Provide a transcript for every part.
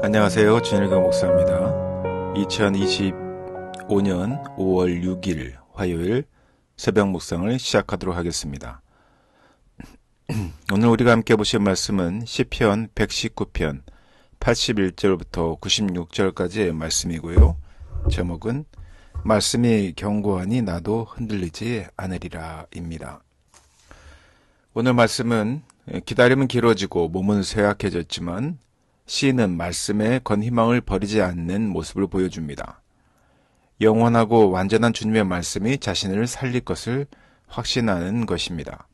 안녕하세요. 진일교 목사입니다. 2025년 5월 6일 화요일 새벽 묵상을 시작하도록 하겠습니다. 오늘 우리가 함께 보실 말씀은 시편 119편 81절부터 96절까지의 말씀이고요. 제목은 말씀이 견고하니 나도 흔들리지 않으리라 입니다. 오늘 말씀은 기다림은 길어지고 몸은 쇠약해졌지만 시인은 말씀에 건 희망을 버리지 않는 모습을 보여줍니다. 영원하고 완전한 주님의 말씀이 자신을 살릴 것을 확신하는 것입니다.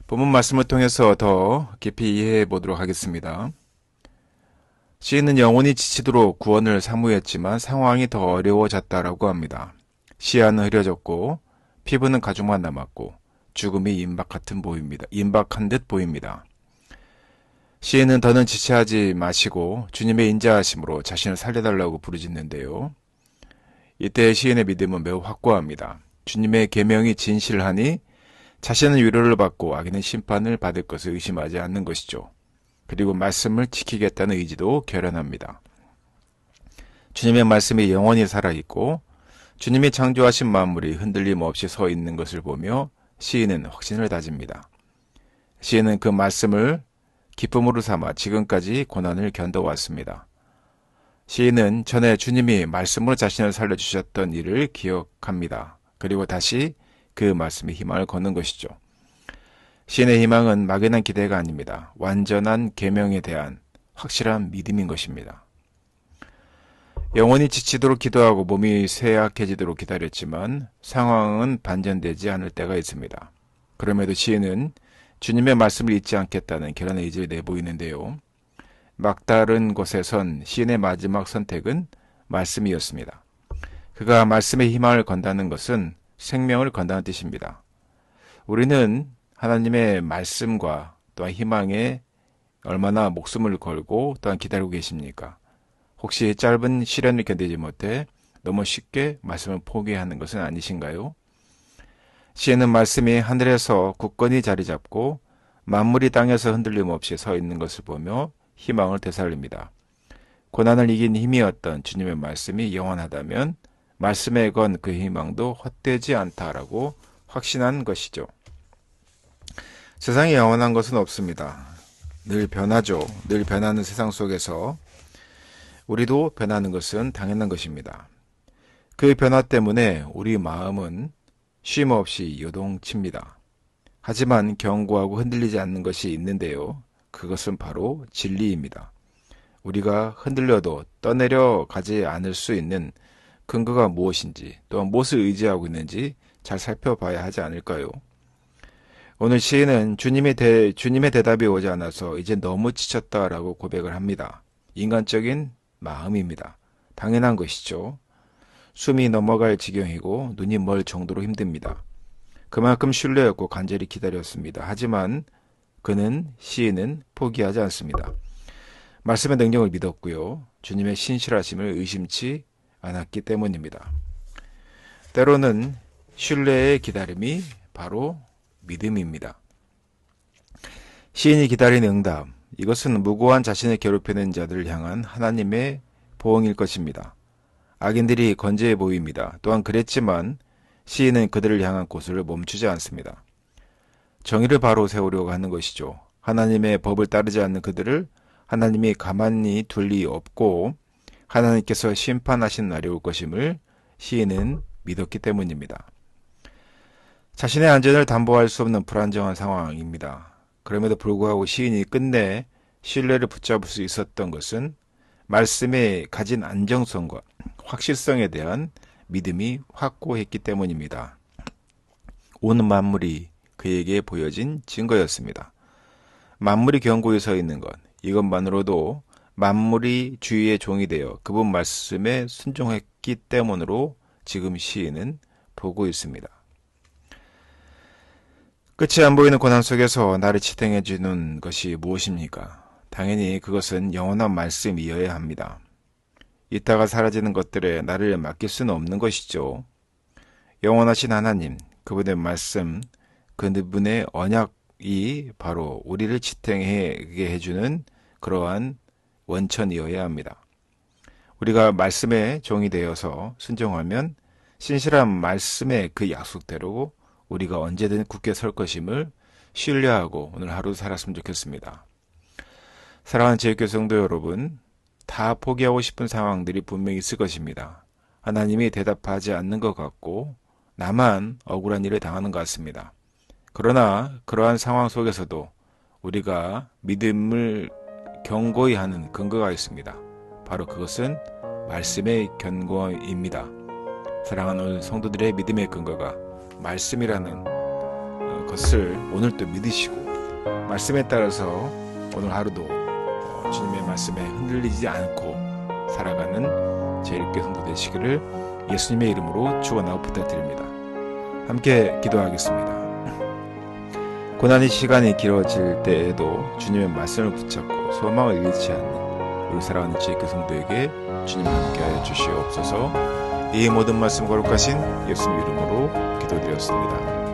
본문 말씀을 통해서 더 깊이 이해해 보도록 하겠습니다. 시인은 영혼이 지치도록 구원을 사모했지만 상황이 더 어려워졌다라고 합니다. 시야는 흐려졌고 피부는 가죽만 남았고 죽음이 임박한 듯 보입니다. 시인은 더는 지체하지 마시고 주님의 인자하심으로 자신을 살려달라고 부르짖는데요. 이때 시인의 믿음은 매우 확고합니다. 주님의 계명이 진실하니 자신은 위로를 받고 악인은 심판을 받을 것을 의심하지 않는 것이죠. 그리고 말씀을 지키겠다는 의지도 결연합니다. 주님의 말씀이 영원히 살아있고 주님이 창조하신 만물이 흔들림 없이 서 있는 것을 보며 시인은 확신을 다집니다. 시인은 그 말씀을 기쁨으로 삼아 지금까지 고난을 견뎌왔습니다. 시인은 전에 주님이 말씀으로 자신을 살려주셨던 일을 기억합니다. 그리고 다시 그 말씀에 희망을 거는 것이죠. 시인의 희망은 막연한 기대가 아닙니다. 완전한 계명에 대한 확실한 믿음인 것입니다. 영혼이 지치도록 기도하고 몸이 쇠약해지도록 기다렸지만 상황은 반전되지 않을 때가 있습니다. 그럼에도 시인은 주님의 말씀을 잊지 않겠다는 결연한 의지를 내보이는데요. 막다른 곳에선 시인의 마지막 선택은 말씀이었습니다. 그가 말씀에 희망을 건다는 것은 생명을 건다는 뜻입니다. 우리는 하나님의 말씀과 또한 희망에 얼마나 목숨을 걸고 또한 기다리고 계십니까? 혹시 짧은 시련을 견디지 못해 너무 쉽게 말씀을 포기하는 것은 아니신가요? 시인은 말씀이 하늘에서 굳건히 자리 잡고 만물이 땅에서 흔들림 없이 서 있는 것을 보며 희망을 되살립니다. 고난을 이긴 힘이었던 주님의 말씀이 영원하다면 말씀에 건 그 희망도 헛되지 않다라고 확신한 것이죠. 세상이 영원한 것은 없습니다. 늘 변하죠. 늘 변하는 세상 속에서 우리도 변하는 것은 당연한 것입니다. 그 변화 때문에 우리 마음은 쉼 없이 요동칩니다. 하지만 견고하고 흔들리지 않는 것이 있는데요. 그것은 바로 진리입니다. 우리가 흔들려도 떠내려 가지 않을 수 있는 근거가 무엇인지 또한 무엇을 의지하고 있는지 잘 살펴봐야 하지 않을까요? 오늘 시인은 주님의 대답이 오지 않아서 이제 너무 지쳤다라고 고백을 합니다. 인간적인 마음입니다. 당연한 것이죠. 숨이 넘어갈 지경이고 눈이 멀 정도로 힘듭니다. 그만큼 신뢰했고 간절히 기다렸습니다. 하지만 시인은 포기하지 않습니다. 말씀의 능력을 믿었고요. 주님의 신실하심을 의심치 않았기 때문입니다. 때로는 신뢰의 기다림이 바로 믿음입니다. 시인이 기다리는 응답, 이것은 무고한 자신을 괴롭히는 자들을 향한 하나님의 보응일 것입니다. 악인들이 건재해 보입니다. 또한 그랬지만 시인은 그들을 향한 고소를 멈추지 않습니다. 정의를 바로 세우려고 하는 것이죠. 하나님의 법을 따르지 않는 그들을 하나님이 가만히 둘 리 없고 하나님께서 심판하신 날이 올 것임을 시인은 믿었기 때문입니다. 자신의 안전을 담보할 수 없는 불안정한 상황입니다. 그럼에도 불구하고 시인이 끝내 신뢰를 붙잡을 수 있었던 것은 말씀에 가진 안정성과 확실성에 대한 믿음이 확고했기 때문입니다. 온 만물이 그에게 보여진 증거였습니다. 만물이 견고히 서 있는 것, 이것만으로도 만물이 주의 종이 되어 그분 말씀에 순종했기 때문으로 지금 시인은 보고 있습니다. 끝이 안 보이는 고난 속에서 나를 지탱해 주는 것이 무엇입니까? 당연히 그것은 영원한 말씀이어야 합니다. 있다가 사라지는 것들에 나를 맡길 수는 없는 것이죠. 영원하신 하나님, 그분의 말씀, 그분의 언약이 바로 우리를 지탱하게 해주는 그러한 원천이어야 합니다. 우리가 말씀의 종이 되어서 순종하면 신실한 말씀의 그 약속대로 우리가 언제든 굳게 설 것임을 신뢰하고 오늘 하루 살았으면 좋겠습니다. 사랑하는 제일교회 성도 여러분, 다 포기하고 싶은 상황들이 분명히 있을 것입니다. 하나님이 대답하지 않는 것 같고 나만 억울한 일을 당하는 것 같습니다. 그러나 그러한 상황 속에서도 우리가 믿음을 견고히 하는 근거가 있습니다. 바로 그것은 말씀의 견고함입니다. 사랑하는 성도들의 믿음의 근거가 말씀이라는 것을 오늘도 믿으시고 말씀에 따라서 오늘 하루도 주님의 말씀에 흔들리지 않고 살아가는 제일교회 성도 되시기를 예수님의 이름으로 축원하고 부탁드립니다. 함께 기도하겠습니다. 고난의 시간이 길어질 때에도 주님의 말씀을 붙잡고 소망을 잃지 않는 우리 사랑하는 제일교회 성도에게 주님 함께하여 주시옵소서. 이 모든 말씀 거룩하신 예수님 이름으로 기도드렸습니다.